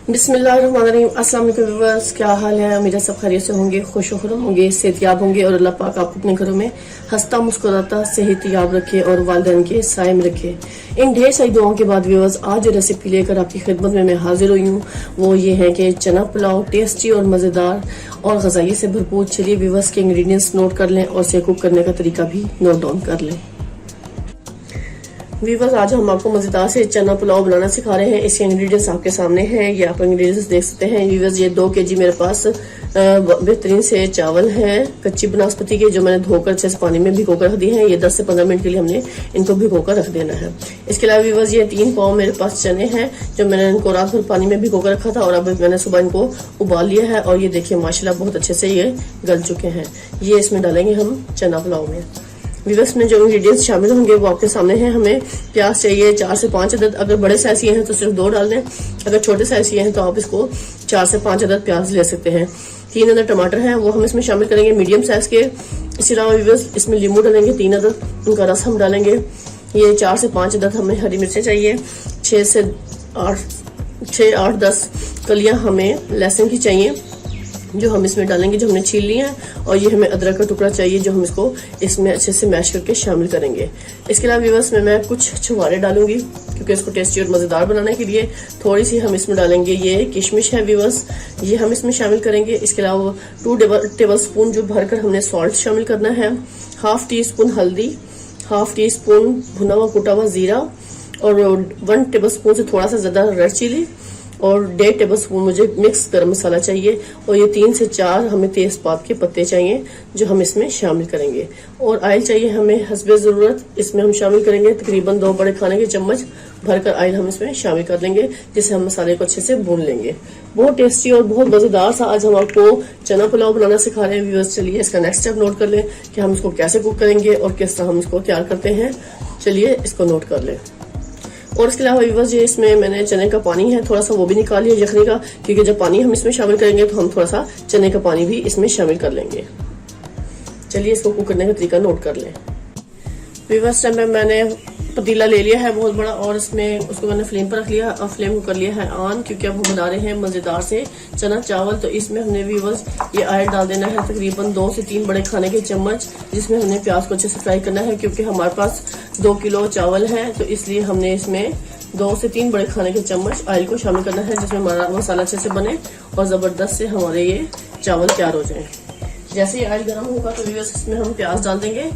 बिस्मिल्लाहिर्रहमानिर्रहीम। अस्सलाम वालेकुम व्यूअर्स, क्या हाल है? उम्मीद है सब खैरियत से होंगे, खुश खुरम होंगे, सेहतयाब होंगे और अल्लाह पाक आपको अपने घरों में हंसता मुस्कुराता सेहतयाब रखे और वालिदैन के साए में रखे। इन ढेर सारी दुआओं के बाद व्यूअर्स, आज जो रेसिपी लेकर आपकी खिदमत में मैं हाजिर हुई हूँ वो ये है कि चना पुलाव टेस्टी और मज़ेदार और ग़ज़ाई से भरपूर। चलिए व्यूअर्स के इंग्रेडिएंट्स नोट कर लें और इसे कुक करने का तरीका भी नोट डाउन कर लें। व्यूअर्स, आज हम आपको मजेदार से चना पुलाव बनाना सिखा रहे हैं। इसके इंग्रेडिएंट्स आपके सामने हैं, ये आप इंग्रेडिएंट्स देख सकते हैं। व्यूअर्स, ये 2 kg मेरे पास बेहतरीन से चावल हैं कच्ची बनास्पति के, जो मैंने धोकर अच्छे से पानी में भिगो कर रख दिए हैं। ये 10 से 15 मिनट के लिए हमने इनको भिगो कर रख देना है। इसके अलावा व्यूअर्स, ये 3 पाव मेरे पास चने हैं जो मैंने इनको रात भर पानी में भिगो कर रखा था और अब मैंने सुबह इनको उबाल लिया है और ये देखिए माशाल्लाह बहुत अच्छे से ये गल चुके हैं। ये इसमें डालेंगे हम चना पुलाव में। व्यूअर्स, में जो इंग्रेडिएंट्स शामिल होंगे वो आपके सामने हैं। हमें प्याज चाहिए 4 से 5 अदद। अगर बड़े साइज के हैं तो सिर्फ 2 डाल दें, अगर छोटे साइज के हैं तो आप इसको 4 से 5 अदद प्याज ले सकते हैं। 3 अदद टमाटर हैं, वो हम इसमें शामिल करेंगे मीडियम साइज के। इसके अलावा व्यूअर्स, इसमें नींबू डालेंगे 3 अदद, उनका रस हम डालेंगे। ये 4 से 5 अदद हमें हरी मिर्चें चाहिए। 6 से 8 10 कलियां हमें लहसुन की चाहिए जो हम इसमें डालेंगे, जो हमने छील ली है। और ये हमें अदरक का टुकड़ा चाहिए जो हम इसको इसमें अच्छे से मैश करके शामिल करेंगे। इसके अलावा व्यूअर्स, में मैं कुछ छुहारे डालूंगी क्योंकि इसको टेस्टी और मजेदार बनाने के लिए थोड़ी सी हम इसमें डालेंगे। ये किशमिश है व्यूअर्स, ये हम इसमें शामिल करेंगे। इसके अलावा 2 टेबल स्पून जो भरकर हमने सॉल्ट शामिल करना है। 1/2 टीस्पून हल्दी, 1/2 टीस्पून भुना हुआ कुटा हुआ जीरा और 1 टेबल स्पून से थोड़ा सा ज्यादा रेड चिली और 1.5 टेबल स्पून मुझे मिक्स गरम मसाला चाहिए। और ये 3 से 4 हमें तेजपात के पत्ते चाहिए जो हम इसमें शामिल करेंगे। और ऑयल चाहिए हमें हस्बे ज़रूरत, इसमें हम शामिल करेंगे तकरीबन 2 बड़े खाने के चम्मच भरकर ऑयल हम इसमें शामिल कर लेंगे, जिससे हम मसाले को अच्छे से भून लेंगे। बहुत टेस्टी और बहुत मजेदार सा आज हम आपको चना पुलाव बनाना सिखा रहे हैं व्यूअर्स। चलिए इसका नेक्स्ट स्टेप नोट कर लें कि हम इसको कैसे कुक करेंगे और किस तरह हम इसको तैयार करते हैं। चलिए इसको नोट कर लें। और इसके अलावा व्यूअर्स, ये इसमें मैंने चने का पानी है थोड़ा सा वो भी निकाल लिया यखनी का, क्योंकि जब पानी हम इसमें शामिल करेंगे तो हम थोड़ा सा चने का पानी भी इसमें शामिल कर लेंगे। चलिए इसको कुक करने का तरीका नोट कर लें। व्यूअर्स, टाइम में मैंने पतीला ले लिया है बहुत बड़ा और इसमें उसको मैंने फ्लेम पर रख लिया और फ्लेम को कर लिया है ऑन, क्योंकि अब हम बना रहे हैं मजेदार से चना चावल। तो इसमें हमने व्यूअर्स ये ऑयल डाल देना है तकरीबन 2 से 3 बड़े खाने के चम्मच, जिसमें हमने प्याज को अच्छे से फ्राई करना है। क्योंकि हमारे पास 2 किलो चावल है तो इसलिए हमने इसमें 2 से 3 बड़े खाने के चम्मच ऑयल को शामिल करना है, जिसमें हमारा मसाला अच्छे से बने और जबरदस्त से हमारे ये चावल तैयार हो जाए। जैसे ही ऑयल गर्म होगा तो व्यूअर्स इसमें हम प्याज डाल देंगे।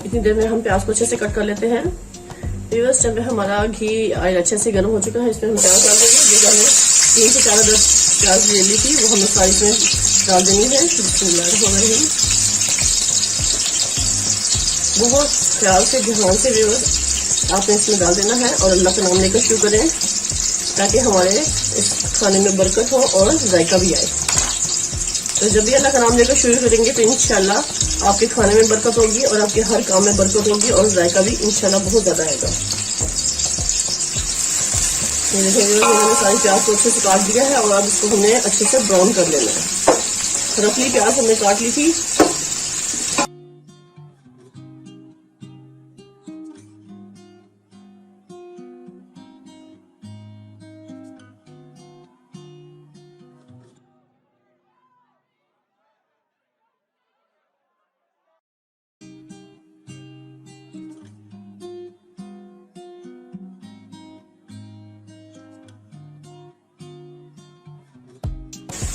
इतनी देर में हम प्याज को अच्छे से कट कर लेते हैं। व्यूअर्स, जब हमारा घी ऑयल अच्छे से गर्म हो चुका है, इसमें हम प्याज डाल देंगे। जो हमने 3 से 4 अदद प्याज ले ली थी वो हमें सारी इसमें डाल देनी है। बहुत ख्याल से ध्यान से व्यूअर्स आपने इसमें डाल देना है और अल्लाह का नाम लेकर शुरू करें ताकि हमारे इस खाने में बरकत हो और जायका भी आए। तो जब भी अल्लाह का नाम लेकर शुरू करेंगे तो इंशाल्लाह आपके खाने में बरकत होगी और आपके हर काम में बरकत होगी और जायका भी इंशाल्लाह बहुत ज्यादा आएगा। ये देखिए मैंने सारी प्याज को अच्छे से काट दिया है और अब इसको हमने अच्छे से ब्राउन कर लेना है। रफली प्याज हमने काट ली थी।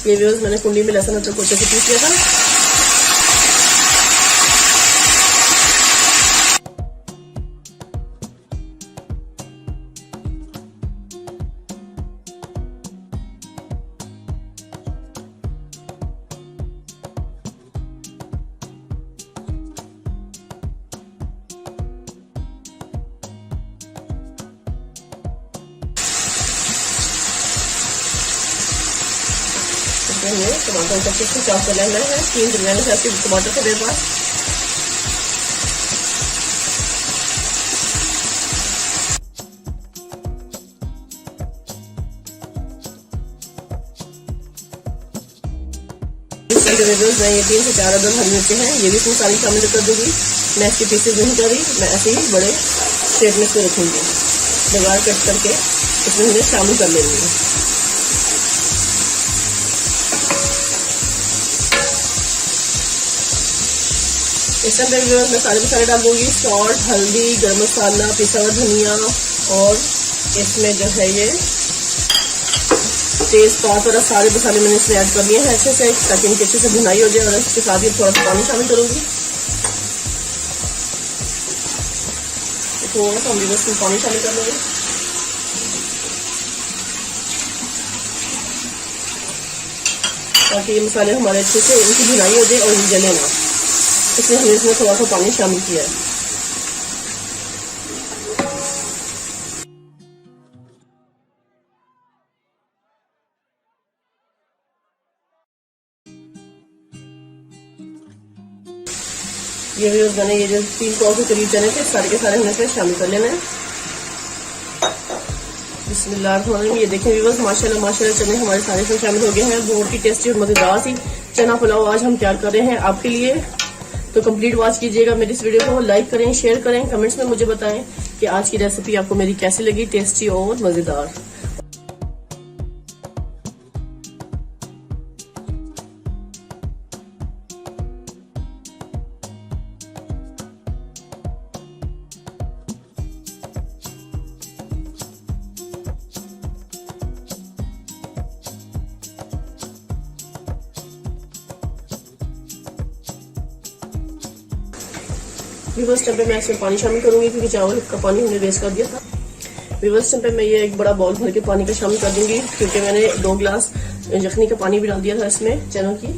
ये व्यूअर्स, मैंने कुंडी में लहसुन अदरक को अच्छे से पीस लिया था। हमें टमाटर का अच्छे से चॉप कर लेना है। 3 दरमियाने साइज के टमाटर थे मेरे पास। मैं ये 3 से 4 अदद हरी मिर्चें हैं, ये भी इसमें सारी शामिल कर दूंगी। मैं इसके पीसेज नहीं कर रही, मैं ऐसे ही बड़े स्टेट में रखूंगी। दीवार कट करके इसमें मुझे शामिल कर लेंगे। इस टाइम पे मैं सारे मसाले डाल दूंगी, सॉल्ट, हल्दी, गरम मसाला, पिसा हुआ धनिया, और इसमें जो है ये तेजपात और सारे मसाले मैंने इसमें ऐड कर लिए हैं अच्छे से, ताकि इनकी अच्छे से भुनाई हो जाए। और इसके साथ ही थोड़ा सा पानी शामिल करूंगी, थोड़ा सा हम इसमें पानी शामिल कर लेंगे ताकि ये मसाले हमारे अच्छे से इनकी भुनाई हो जाए और जले ना, इसलिए हमने इसमें थोड़ा सा पानी शामिल किया है। ये भी मैंने ये जो 3 पाव के करीब चने थे सारे के सारे हमने इसमें शामिल कर लेना है। बिस्मिल्लाह। ये देखें व्यूअर्स, माशाल्लाह माशाल्लाह चने हमारे सारे इसमें शामिल हो गए हैं। बहुत ही टेस्टी और मजेदार सी चना पुलाव आज हम तैयार कर रहे हैं आपके लिए। तो कंप्लीट वॉच कीजिएगा मेरी इस वीडियो को, लाइक करें, शेयर करें, कमेंट्स में मुझे बताएं कि आज की रेसिपी आपको मेरी कैसी लगी, टेस्टी और मजेदार। व्यूअर्स टाइम पे मैं इसमें पानी शामिल करूंगी क्योंकि चावल का पानी हमने वेस्ट कर दिया था। व्यूअर्स टाइम पे मैं ये एक बड़ा बाउल भर के पानी का शामिल कर दूंगी क्योंकि मैंने 2 गिलास यखनी का पानी भी डाल दिया था इसमें चनों की,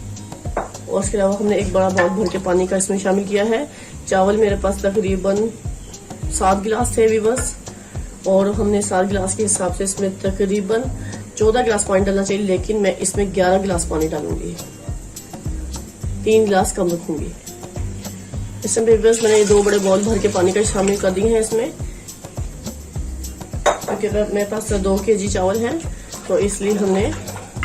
और उसके अलावा हमने एक बड़ा बाउल भर के पानी का इसमें शामिल किया है। चावल मेरे पास तकरीबन 7 गिलास थे व्यूअर्स, और हमने 7 गिलास के हिसाब से इसमें तकरीबन 14 गिलास पानी डालना चाहिए, लेकिन मैं इसमें 11 गिलास पानी डालूंगी, 3 गिलास कम रखूंगी। इसमें व्यूअर्स मैंने ये 2 बड़े बाउल भर के पानी का शामिल कर दिए हैं इसमें, क्योंकि मेरे पास 2 kg चावल हैं, तो इसलिए हमने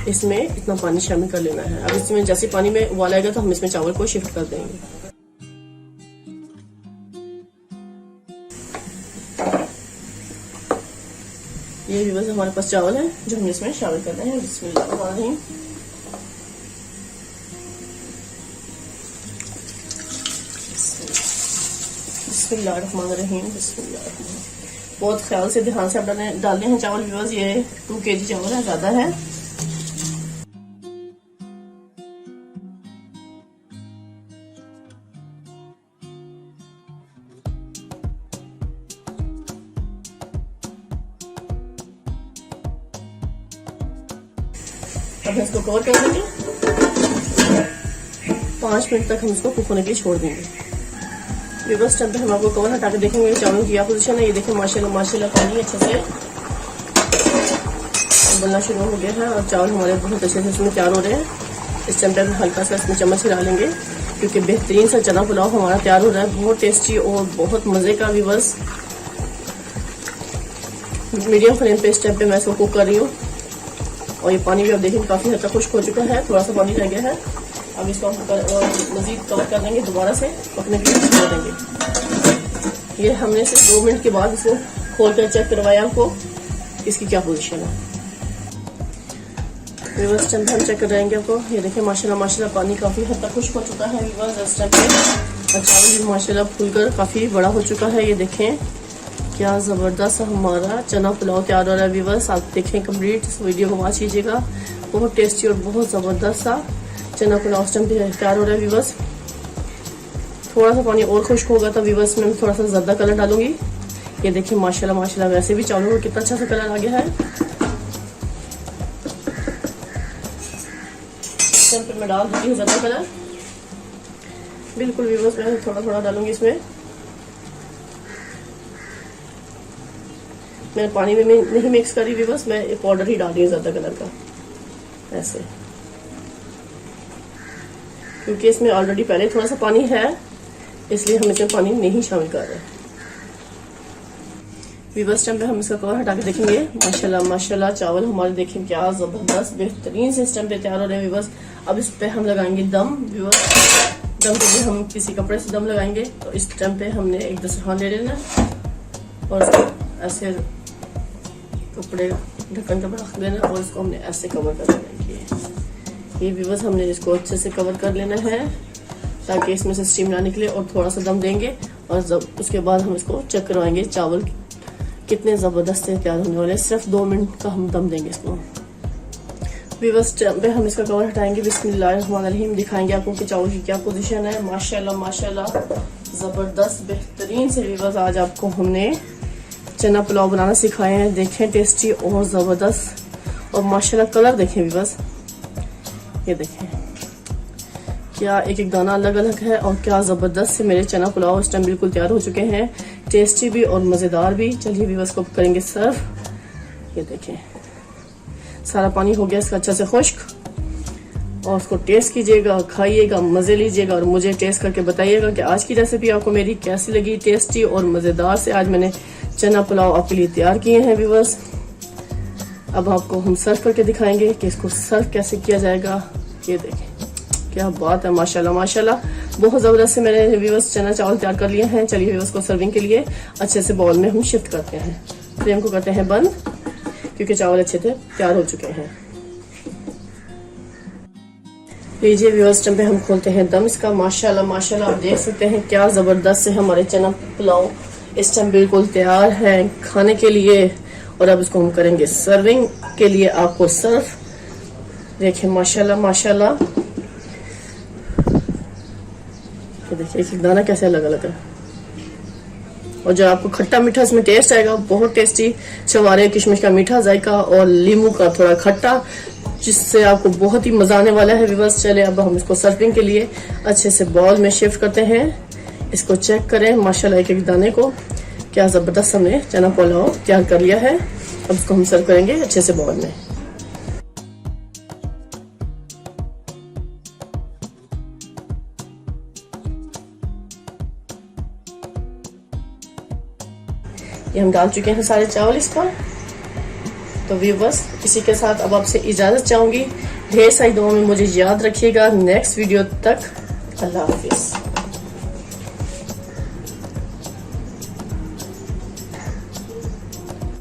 इसमें इतना पानी शामिल कर लेना है। अब इसमें जैसे पानी में उबाल आएगा तो हम इसमें चावल को शिफ्ट कर देंगे। ये व्यूअर्स हमारे पास चावल है जो हम इसमें शामिल कर रहे हैं। बिस्मिल्लाह। बिस्मिल्लाहिर्रहमानिर्रहीम। बहुत ख्याल से ध्यान से डालने हैं चावल व्यूअर्स। ये 2 kg चावल है, ज्यादा है। अब इसको कवर कर देंगे, 5 मिनट तक हम इसको कुक होने के लिए छोड़ देंगे। व्यूअर्स टाइम पे हम आपको कवर हटा के देखेंगे चावल की क्या पोजीशन है। ये देखें माशाल्लाह माशाल्लाह पानी अच्छे से बनना शुरू हो गया है और चावल हमारे बहुत अच्छे से इसमें तैयार हो रहे हैं। इस टाइम पे हम हल्का सा इसमें चम्मच हिला लेंगे क्योंकि बेहतरीन सा चना पुलाव हमारा तैयार हो रहा है, बहुत टेस्टी और बहुत मजे का। व्यूअर्स मीडियम फ्लेम पे इस टाइम पे मैं इसको कुक कर रही हूँ, और ये पानी भी आप देखें काफी हद तक खुश्क हो चुका है, थोड़ा सा पानी रह गया है। अब इसको हम मजीद कवर कर देंगे, दोबारा से पकने के लिए छोड़ देंगे। ये हमने सिर्फ 2 मिनट के बाद इसको खोल कर चेक करवाया आपको इसकी क्या पोजीशन है। व्यूअर्स टाइम पे हम चेक कर रहेंगे आपको। ये देखिए माशाल्लाह माशाल्लाह पानी काफी हद तक खुश्क हो चुका है व्यूअर्स इस टाइम पे, और चावल भी माशाल्लाह फूलकर काफी बड़ा हो चुका है। ये देखें क्या जबरदस्त हमारा चना पुलाव तैयार हो रहा है व्यूअर्स। आप देखें कंप्लीट इस वीडियो को वॉच कीजिएगा, बहुत टेस्टी और बहुत जबरदस्त सा चना पुलाव इस टाइम पे तैयार हो रहा है व्यूअर्स। थोड़ा सा पानी और खुश्क होगा तो व्यूअर्स में थोड़ा सा ज्यादा कलर डालूंगी। ये देखिए माशाल्लाह माशाल्लाह वैसे भी चावलों में कितना अच्छा सा कलर आ गया है। इस टाइम पे मैं डाल दूंगी ज्यादा कलर, बिल्कुल व्यूअर्स मैं थोड़ा थोड़ा डालूंगी इसमें। मैं पानी में नहीं मिक्स करी व्यूअर्स, मैं एक पाउडर ही डाल रही हूँ ज्यादा कलर का ऐसे, क्योंकि इसमें ऑलरेडी पहले थोड़ा सा पानी है, इसलिए हम इसमें पानी नहीं शामिल कर रहे। व्यूअर्स टाइम पे हम इसका कवर हटा के देखेंगे। माशाल्लाह माशाल्लाह चावल हमारे देखें क्या जबरदस्त बेहतरीन से इस टाइम पे तैयार हो रहे हैं व्यूअर्स। अब इस पे हम लगाएंगे दम व्यूअर्स। दम के लिए हम किसी कपड़े से दम लगाएंगे, तो इस टाइम पे हमने एक दस्तरखान ले लेना और इसको ऐसे कपड़े ढक्कन पर रख देना और इसको हमने ऐसे कवर कर देना। ये व्यूअर्स हमने इसको अच्छे से कवर कर लेना है ताकि इसमें से स्टीम ना निकले, और थोड़ा सा दम देंगे और उसके बाद हम इसको चेक करवाएंगे चावल कितने ज़बरदस्त से तैयार होने वाले हैं। सिर्फ 2 मिनट का हम दम देंगे इसको। व्यूअर्स पे हम इसका कवर हटाएंगे, बिस्मिल्लाहिर्रहमानिर्रहीम, दिखाएंगे आपको कि चावल की क्या पोजीशन है। माशाल्लाह माशाल्लाह ज़बरदस्त बेहतरीन से व्यूअर्स आज आपको हमने चना पुलाव बनाना सिखाए हैं। देखें टेस्टी और ज़बरदस्त, और माशाल्लाह कलर देखें व्यूअर्स, ये देखें क्या एक एक दाना अलग अलग है, और क्या ज़बरदस्त से मेरे चना पुलाव इस टाइम बिल्कुल तैयार हो चुके हैं, टेस्टी भी और मज़ेदार भी। चलिए व्यूअर्स को करेंगे सर्व। ये देखें सारा पानी हो गया इसका अच्छा से खुश्क, और उसको टेस्ट कीजिएगा, खाइएगा, मज़े लीजिएगा, और मुझे टेस्ट करके बताइएगा कि आज की रेसिपी आपको मेरी कैसी लगी। टेस्टी और मज़ेदार से आज मैंने चना पुलाव आपके लिए तैयार किए हैं व्यूअर्स। अब आपको हम सर्व करके दिखाएंगे कि इसको सर्व कैसे किया जाएगा। ये देखें क्या बात है, माशाल्लाह माशाल्लाह, बहुत ज़बरदस्त से मैंने व्यूअर्स चना चावल तैयार कर लिए हैं। चलिए व्यूअर्स को सर्विंग के लिए अच्छे से बाउल में हम शिफ्ट करते हैं। फ्लेम को करते हैं बंद, क्योंकि चावल अच्छे से तैयार हो चुके हैं। लीजिए व्यूअर्स, टाइम पे हम खोलते हैं दम इसका। माशाल्लाह माशाल्लाह, आप देख सकते हैं क्या ज़बरदस्त से हमारे चना पुलाव इस टाइम बिल्कुल तैयार है खाने के लिए। और अब इसको हम करेंगे सर्विंग के लिए आपको सर्व। देखिए माशाल्लाह माशाल्लाह, देखिए एक दाना कैसे अलग अलग है, और जो आपको खट्टा मीठा इसमें टेस्ट आएगा बहुत टेस्टी। छवारे किशमिश का मीठा जायका और नींबू का थोड़ा खट्टा, जिससे आपको बहुत ही मजा आने वाला है व्यूअर्स। चले अब हम इसको सर्विंग के लिए अच्छे से बाउल में शिफ्ट करते हैं। इसको चेक करें माशाल्लाह, एक एक दाने को क्या जबरदस्त हमने चना पुलाव तैयार कर लिया है। अब इसको हम सर्व करेंगे अच्छे से बाउल में। ये हम डाल चुके हैं सारे चावल इस पर। तो व्यूअर्स इसी के साथ अब आपसे इजाजत चाहूंगी। ढेर सारी दुआ में मुझे याद रखिएगा। नेक्स्ट वीडियो तक अल्लाह हाफिज।